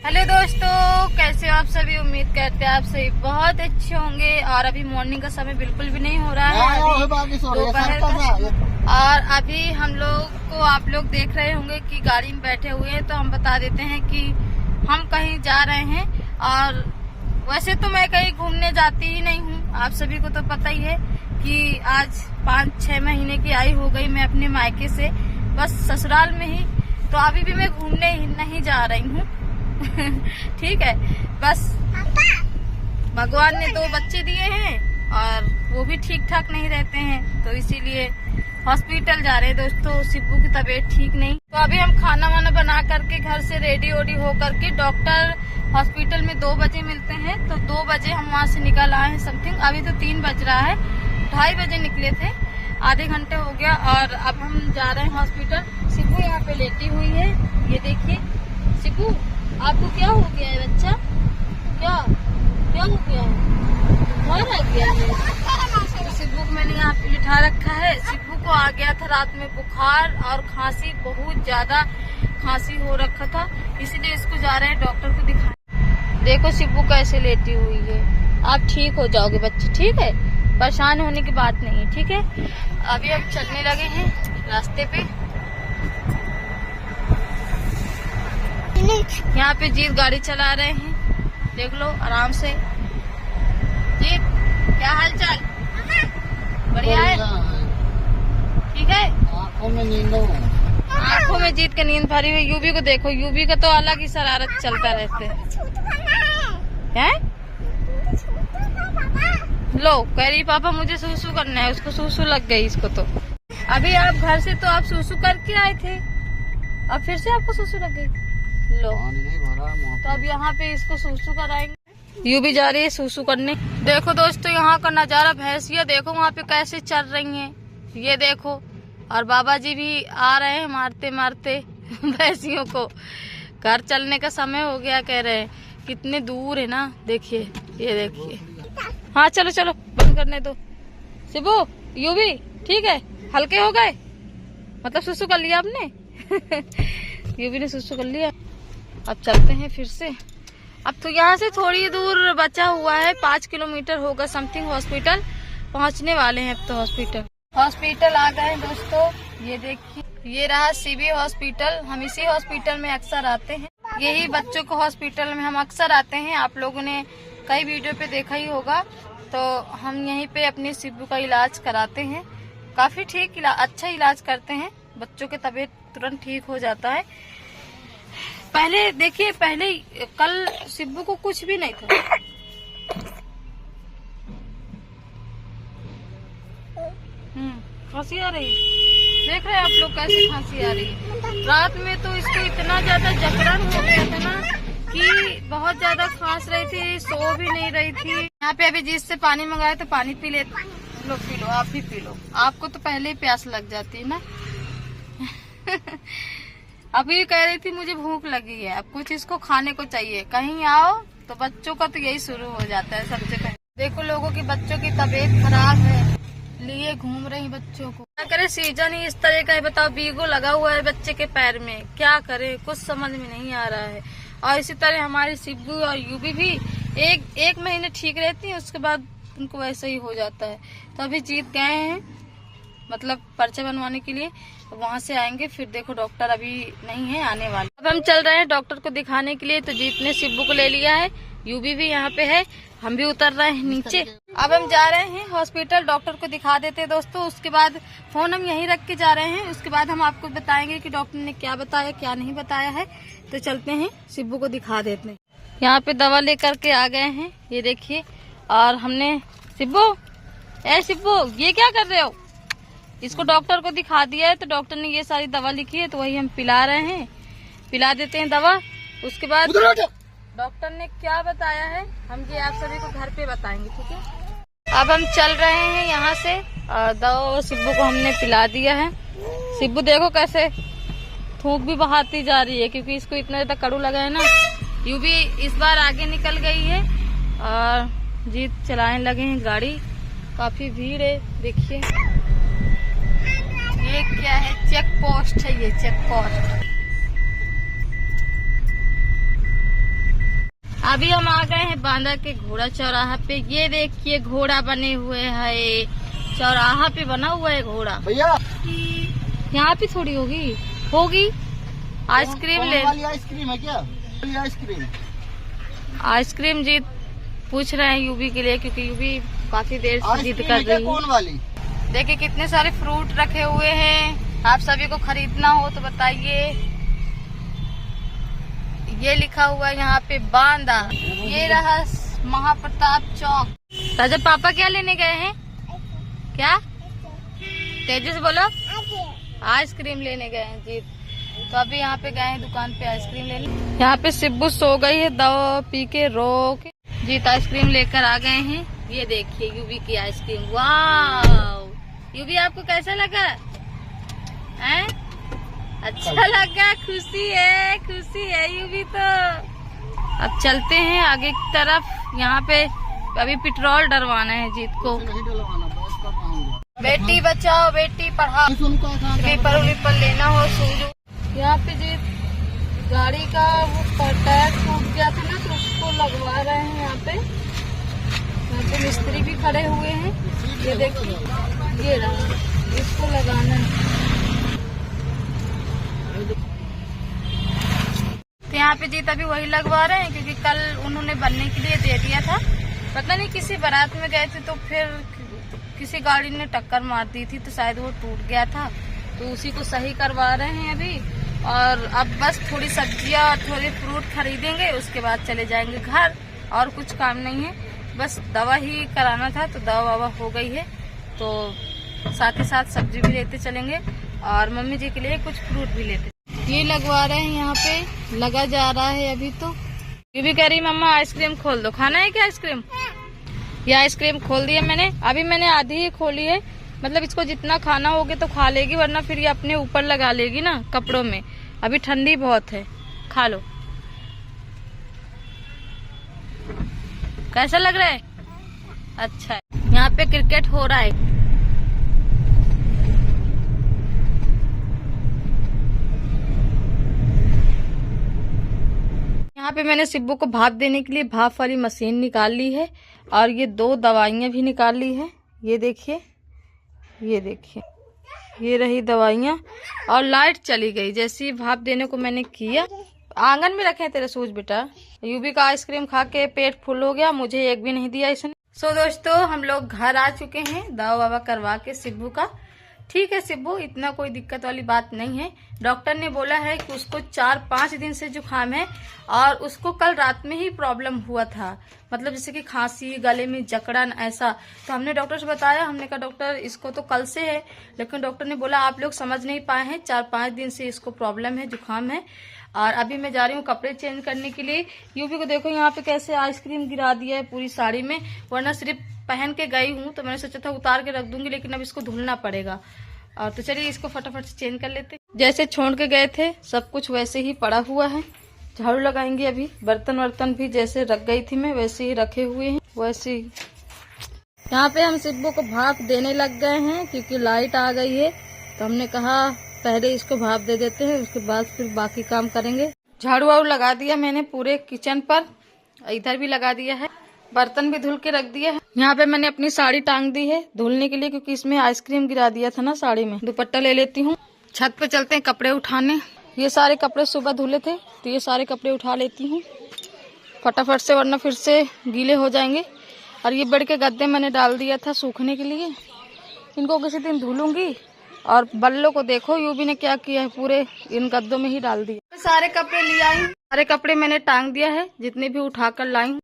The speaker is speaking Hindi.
हेलो दोस्तों, कैसे हो आप सभी। उम्मीद करते हैं आप सभी बहुत अच्छे होंगे। और अभी मॉर्निंग का समय बिल्कुल भी नहीं हो रहा है, अभी दोपहर का। और अभी हम लोग को आप लोग देख रहे होंगे कि गाड़ी में बैठे हुए हैं, तो हम बता देते हैं कि हम कहीं जा रहे हैं। और वैसे तो मैं कहीं घूमने जाती ही नहीं हूँ, आप सभी को तो पता ही है कि आज 5-6 महीने की आई हो गई मैं अपने मायके से, बस ससुराल में ही। तो अभी भी मैं घूमने नहीं जा रही हूँ ठीक है। बस भगवान ने 2 बच्चे दिए हैं और वो भी ठीक ठाक नहीं रहते हैं, तो इसीलिए हॉस्पिटल जा रहे हैं दोस्तों। शिब्बू की तबीयत ठीक नहीं, तो अभी हम खाना वाना बना करके घर से रेडी ओडी हो करके, डॉक्टर हॉस्पिटल में 2 बजे मिलते हैं, तो 2 बजे हम वहाँ से निकल आए हैं समथिंग। अभी तो 3 बज रहा है, 2:30 बजे निकले थे, आधे घंटे हो गया। और अब हम जा रहे हैं हॉस्पिटल। शिब्बू यहाँ पे लेटी हुई है, ये देखिए। शिब्बू आपको क्या हो गया है बच्चा, क्या क्या हो गया है, बुखार आ गया है। तो शिब्बू को मैंने यहाँ पे लिटा रखा है। शिब्बू को आ गया था रात में बुखार और खांसी, बहुत ज्यादा खांसी हो रखा था, इसलिए इसको जा रहे हैं डॉक्टर को दिखाने। देखो शिब्बू कैसे लेटी हुई है। आप ठीक हो जाओगे बच्चे, ठीक है, परेशान होने की बात नहीं है, ठीक है। अभी हम चलने लगे हैं रास्ते पे। यहाँ पे जीत गाड़ी चला रहे हैं, देख लो आराम से। जीत, क्या हाल चाल, बढ़िया है, ठीक है। आँखों में जीत के नींद भरी हुई। यूबी को देखो, यूबी का तो अलग ही शरारत चलता रहते हैं। लो कह रही पापा मुझे सूसू करना है, उसको सूसू लग गई इसको। तो अभी आप घर से तो आप सूसू करके आए थे, अब फिर से आपको सूसू लग गई। लो तो अब यहाँ पे इसको सूसू कराएंगे। यू भी जा रही है सूसू करने। देखो दोस्तों यहाँ का नजारा, भैंसिया देखो वहाँ पे कैसे चल रही हैं, ये देखो। और बाबा जी भी आ रहे हैं मारते मारते भैंसियों को। घर चलने का समय हो गया कह रहे हैं, कितने दूर है ना, देखिए ये देखिए। हाँ चलो चलो बंद करने दो। शिबू यू भी ठीक है, हल्के हो गए, मतलब सुसु कर लिया आपने यू भी ने सुसु कर लिया। अब चलते हैं फिर से। अब तो यहाँ से थोड़ी दूर बचा हुआ है, 5 किलोमीटर होगा समथिंग। हॉस्पिटल पहुँचने वाले हैं अब तो। हॉस्पिटल आ गए हैं दोस्तों, ये देखिए, ये रहा सीबी हॉस्पिटल। हम इसी हॉस्पिटल में अक्सर आते हैं, यही बच्चों को हॉस्पिटल में हम अक्सर आते हैं। आप लोगों ने कई वीडियो पे देखा ही होगा। तो हम यहीं पे अपने शिब्बू का इलाज कराते हैं, काफी ठीक अच्छा इलाज करते हैं। बच्चों की तबीयत तुरंत ठीक हो जाता है। पहले देखिए, पहले कल शिब्बू को कुछ भी नहीं था। खांसी आ रही, देख रहे हैं आप लोग कैसे खांसी आ रही है। रात में तो इसको इतना ज्यादा जकड़न हो गया था ना कि बहुत ज्यादा खांस रही थी, सो भी नहीं रही थी। यहाँ पे अभी जिससे पानी मंगाया तो पानी पी ले लो, पी लो, आप भी पी लो। आपको तो पहले ही प्यास लग जाती है ना अभी कह रही थी मुझे भूख लगी है, अब कुछ इसको खाने को चाहिए। कहीं आओ तो बच्चों का तो यही शुरू हो जाता है सबसे पहले। देखो लोगों की बच्चों की तबीयत खराब है, लिए घूम रही बच्चों को। क्या करे, सीजन ही इस तरह का है। बताओ, बीगो लगा हुआ है बच्चे के पैर में, क्या करे कुछ समझ में नहीं आ रहा है। और इसी तरह हमारी शिब्बू और यूबी भी एक महीने ठीक रहती है, उसके बाद उनको वैसे ही हो जाता है। तो अभी जीत गए हैं, मतलब पर्चे बनवाने के लिए, वहाँ से आएंगे फिर। देखो डॉक्टर अभी नहीं है, आने वाले। अब हम चल रहे हैं डॉक्टर को दिखाने के लिए। तो जीत ने शिब्बू को ले लिया है, यूबी भी यहाँ पे है, हम भी उतर रहे हैं नीचे। अब हम जा रहे हैं हॉस्पिटल, डॉक्टर को दिखा देते हैं दोस्तों। उसके बाद फोन हम यहीं रख के जा रहे हैं, उसके बाद हम आपको बताएंगे कि डॉक्टर ने क्या बताया क्या नहीं बताया है। तो चलते हैं, शिब्बू को दिखा देते हैं। यहाँ पे दवा लेकर के आ गए हैं, ये देखिए। और हमने शिब्बू ये क्या कर रहे हो, इसको डॉक्टर को दिखा दिया है। तो डॉक्टर ने ये सारी दवा लिखी है, तो वही हम पिला रहे हैं, पिला देते हैं दवा। उसके बाद डॉक्टर ने क्या बताया है हम ये आप सभी को घर पे बताएंगे, ठीक है। अब हम चल रहे हैं यहाँ से, और दवा शिब्बू को हमने पिला दिया है। शिब्बू देखो कैसे थूक भी बहाती जा रही है, क्योंकि इसको इतना ज्यादा कड़ू लगा है ना। यू भी इस बार आगे निकल गई है और जीत चलाने लगे हैं गाड़ी। काफी भीड़ है, देखिए ये क्या है, चेक पोस्ट है, ये चेक पोस्ट। अभी हम आ गए हैं बांदा के घोड़ा चौराहा पे। ये देखिए घोड़ा बने हुए है, चौराहा पे बना हुआ है घोड़ा। भैया यहाँ पे थोड़ी होगी आइसक्रीम ले। आइसक्रीम है क्या? आइसक्रीम जीत पूछ रहे हैं यूबी के लिए, क्योंकि यूबी काफी देर से जिद कर रही है। कौन वाली? देखिए कितने सारे फ्रूट रखे हुए हैं, आप सभी को खरीदना हो तो बताइए। ये लिखा हुआ है यहाँ पे बांदा। ये रहा महाप्रताप चौक। राजा पापा क्या लेने गए हैं? क्या तेजस बोलो? आइसक्रीम लेने गए हैं जीत। तो अभी यहाँ पे गए हैं दुकान पे आइसक्रीम लेने। यहाँ पे सिब्बू सो गई है दवा पी के रोक। जीत आइसक्रीम लेकर आ गए हैं। ये देखिए यूबी की आइसक्रीम। वाह यूबी आपको कैसा लगा? हैं? अच्छा लगा, खुशी है यूबी तो। अब चलते हैं आगे की तरफ। यहाँ पे अभी पेट्रोल डलवाना है जीत को। बेटी बचाओ बेटी पढ़ाओ, स्लीपर लेना हो शूज। यहाँ पे जीत गाड़ी का वो टायर टूट गया था ना, तो उसको लगवा रहे हैं यहाँ पे मिस्त्री भी खड़े हुए हैं। ये देखिए ये रहा, इसको लगाना है। तो यहाँ पे जीत अभी वही लगवा रहे हैं, क्योंकि कल उन्होंने बनने के लिए दे दिया था। पता नहीं किसी बारात में गए थे तो फिर किसी गाड़ी ने टक्कर मार दी थी, तो शायद वो टूट गया था, तो उसी को सही करवा रहे हैं अभी। और अब बस थोड़ी सब्जियां और थोड़े फ्रूट खरीदेंगे, उसके बाद चले जाएंगे घर। और कुछ काम नहीं है, बस दवा ही कराना था, तो दवा ववा हो गई है। तो साथ ही साथ सब्जी भी लेते चलेंगे और मम्मी जी के लिए कुछ फ्रूट भी लेते। ये लगवा रहे हैं यहाँ पे, लगा जा रहा है अभी। तो ये भी कह रही मम्मा आइसक्रीम खोल दो, खाना है क्या आइसक्रीम? ये आइसक्रीम खोल दी है मैंने, अभी मैंने आधी ही खोली है। मतलब इसको जितना खाना होगा तो खा लेगी, वरना फिर ये अपने ऊपर लगा लेगी ना कपड़ों में। अभी ठंडी बहुत है, खा लो। कैसा लग रहा है? अच्छा है। यहाँ पे क्रिकेट हो रहा है। यहाँ पे मैंने सिब्बू को भाप देने के लिए भाप वाली मशीन निकाल ली है, और ये 2 दवाइयाँ भी निकाल ली है। ये देखिए ये रही दवाइयाँ। और लाइट चली गई जैसे ही भाप देने को मैंने किया। आंगन में रखे तेरे सूज बेटा। यूबी का आइसक्रीम खा के पेट फुल हो गया, मुझे एक भी नहीं दिया इसने। सो दोस्तों हम लोग घर आ चुके हैं दवा ववा करवा के सिब्बू का। ठीक है सिब्बू, इतना कोई दिक्कत वाली बात नहीं है। डॉक्टर ने बोला है कि उसको 4-5 दिन से जुकाम है, और उसको कल रात में ही प्रॉब्लम हुआ था, मतलब जैसे कि खांसी, गले में जकड़न ऐसा। तो हमने डॉक्टर से बताया, हमने कहा डॉक्टर इसको तो कल से है, लेकिन डॉक्टर ने बोला आप लोग समझ नहीं पाए हैं, 4-5 दिन से इसको प्रॉब्लम है, जुकाम है। और अभी मैं जा रही हूँ कपड़े चेंज करने के लिए। यूबी को देखो यहाँ पे कैसे आइसक्रीम गिरा दिया है पूरी साड़ी में, वरना सिर्फ पहन के गई हूँ, तो मैंने सोचा था उतार के रख दूंगी, लेकिन अब इसको धुलना पड़ेगा। और तो चलिए इसको फटाफट से चेंज कर लेते। जैसे छोड़ के गए थे सब कुछ वैसे ही पड़ा हुआ है। झाड़ू लगाएंगे अभी। बर्तन वर्तन भी जैसे रख गई थी मैं वैसे ही रखे हुए हैं, वैसे ही। यहाँ पे हम सिब्बू को भाप देने लग गए हैं, क्योंकि लाइट आ गई है, तो हमने कहा पहले इसको भाप दे देते हैं, उसके बाद फिर बाकी काम करेंगे। झाड़ू वाड़ू लगा दिया मैंने पूरे किचन पर, इधर भी लगा दिया है, बर्तन भी धुल के रख दिया है। यहाँ पे मैंने अपनी साड़ी टांग दी है धुलने के लिए, क्योंकि इसमें आइसक्रीम गिरा दिया था ना साड़ी में। दुपट्टा ले लेती हूँ। छत पे चलते हैं कपड़े उठाने। ये सारे कपड़े सुबह धुले थे, तो ये सारे कपड़े उठा लेती हूँ फटाफट से, वरना फिर से गीले हो जाएंगे। और ये बेड के गद्दे मैंने डाल दिया था सूखने के लिए, इनको किसी दिन धुलूंगी। और बल्लों को देखो यूबी ने क्या किया है, पूरे इन गद्दों में ही डाल दिया। सारे कपड़े ले आई, सारे कपड़े मैंने टांग दिया है, जितने भी उठाकर लाई हूँ।